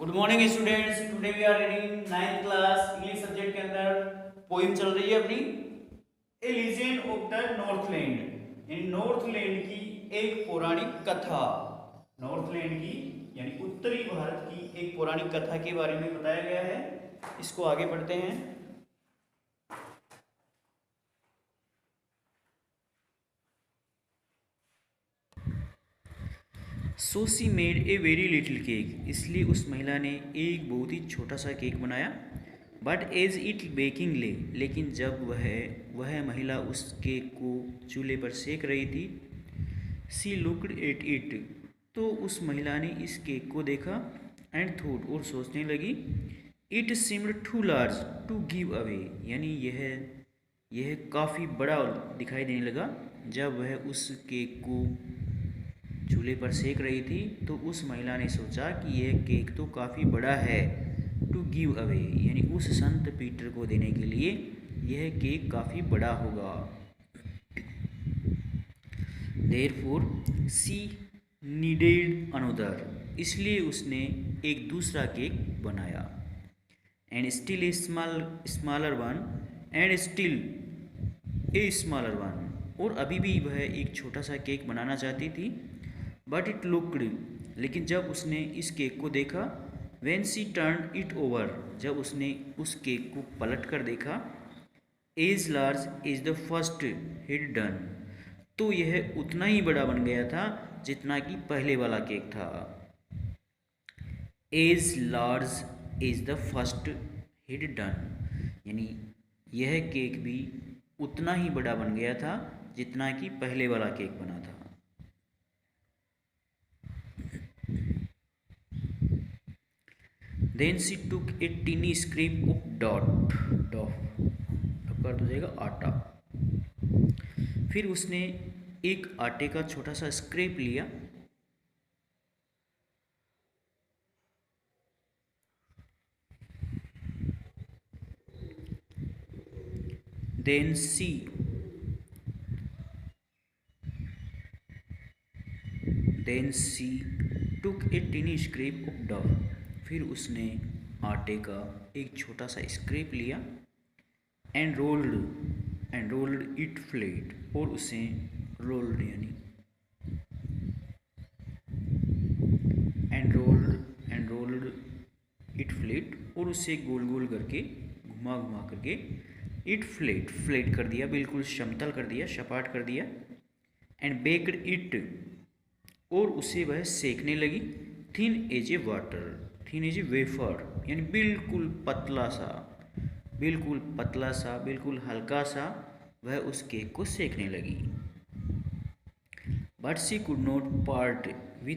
Good morning students. Today we are reading 9th class English subject के अंदर poem चल रही है अपनी a legend of the Northland. इन नॉर्थलैंड की एक पौराणिक कथा, नॉर्थलैंड की यानी उत्तरी भारत की एक पौराणिक कथा के बारे में बताया गया है। इसको आगे पढ़ते हैं। So she made a very little cake. इसलिए उस महिला ने एक बहुत ही छोटा सा केक बनाया। बट एज इट बेकिंग ले, लेकिन जब वह महिला उस केक को चूल्हे पर सेक रही थी, सी लुक्ड एट इट, तो उस महिला ने इस केक को देखा एंड थॉट, और सोचने लगी, it seemed too large to give away, यानी यह काफ़ी बड़ा दिखाई देने लगा। जब वह उस केक को चूल्हे पर सेक रही थी तो उस महिला ने सोचा कि यह केक तो काफ़ी बड़ा है, टू गिव अवे, यानी उस संत पीटर को देने के लिए यह केक काफ़ी बड़ा होगा। देयरफॉर सी नीडेड अनदर, इसलिए उसने एक दूसरा केक बनाया। And still a smaller one, and still a smaller one, और अभी भी वह एक छोटा सा केक बनाना चाहती थी। बट इट लुक्ड, लेकिन जब उसने इस केक को देखा, when she turn it over, जब उसने उस केक को पलट कर देखा, as large is the first hid done, तो यह उतना ही बड़ा बन गया था जितना कि पहले वाला केक था। As large is the first hid done, यानी यह केक भी उतना ही बड़ा बन गया था जितना कि पहले वाला केक बना था। Then she took a tiny scrape of dough कर तो जाएगा आटा। फिर उसने एक आटे का छोटा सा स्क्रेप लिया। Then she took a tiny scrape of dough, फिर उसने आटे का एक छोटा सा स्क्रेप लिया। एंड रोल्ड इट फ्लैट, और उसे रोल्ड यानी एंड रोल्ड इट फ्लैट, और उसे गोल गोल करके घुमा करके इट फ्लैट कर दिया, बिल्कुल समतल कर दिया, सपाट कर दिया। एंड बेक्ड इट, और उसे वह सेकने लगी। थिन एज ए वेफर, यानी बिल्कुल पतला सा बिल्कुल हल्का सा वह उस केक को सेकने लगी। But she could not part with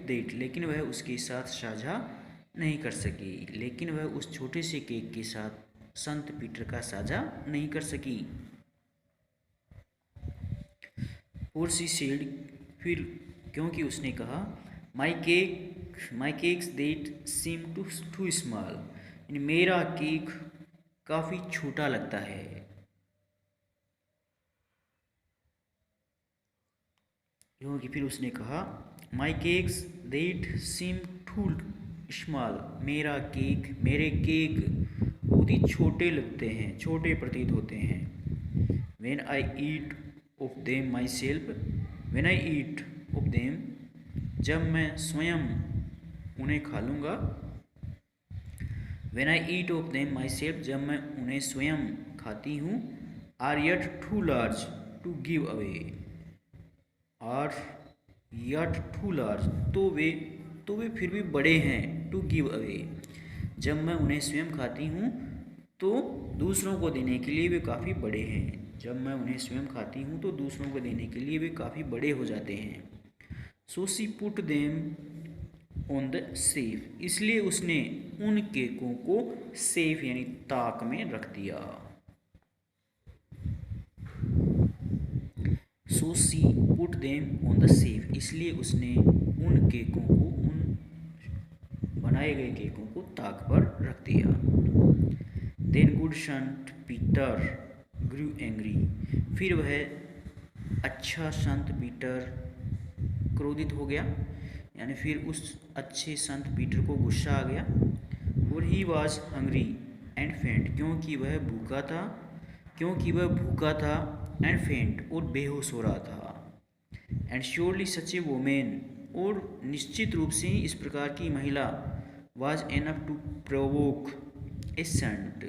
that, लेकिन वह उसके साथ साझा नहीं कर सकी, लेकिन वह उस छोटे से केक के साथ संत पीटर का साझा नहीं कर सकी। और सी सेड, फिर क्योंकि उसने कहा, my cakes that seem too small, यानी मेरा केक काफ़ी छोटा लगता है। क्योंकि फिर उसने कहा, my cakes that seem too small, मेरे केक बहुत ही छोटे लगते हैं, छोटे प्रतीत होते हैं। When I eat of them, जब मैं स्वयं उन्हें खा लूँगा। When I eat of them myself, जब मैं उन्हें स्वयं खाती हूँ। Are yet too large to give away, तो वे फिर भी बड़े हैं, टू गिव अवे, जब मैं उन्हें स्वयं खाती हूँ तो दूसरों को देने के लिए वे काफ़ी बड़े हैं। जब मैं उन्हें स्वयं खाती हूँ तो दूसरों को देने के लिए वे काफ़ी बड़े हो जाते हैं। So she put them on the shelf, इसलिए उसने उन केकों को सेफ यानी ताक में रख दिया। So she put them on the shelf, इसलिए उसने उन केकों को, उन बनाए गए केकों को ताक पर रख दिया। देन गुड संत पीटर ग्रू एंग्री, फिर वह अच्छा संत पीटर क्रोधित हो गया। यानी फिर उस अच्छे संत पीटर को गुस्सा आ गया। और ही वॉज हंग्री एंड फेंट, क्योंकि वह भूखा था एंड फेंट और बेहोश हो रहा था। And surely such a women, और निश्चित रूप से ही इस प्रकार की महिला was enough to provoke a saint,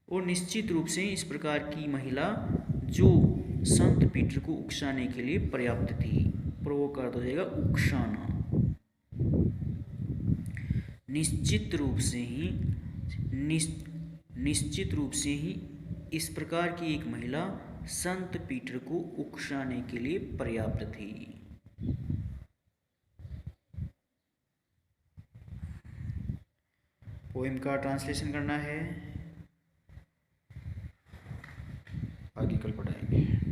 और निश्चित रूप से इस प्रकार की महिला जो संत पीटर को उकसाने के लिए पर्याप्त थी। प्रोवोक का अर्थ हो जाएगा उकसाना। निश्चित रूप से ही निश्चित रूप से ही इस प्रकार की एक महिला संत पीटर को उकसाने के लिए पर्याप्त थी। पोएम का ट्रांसलेशन करना है, आगे कल पढ़ाएंगे।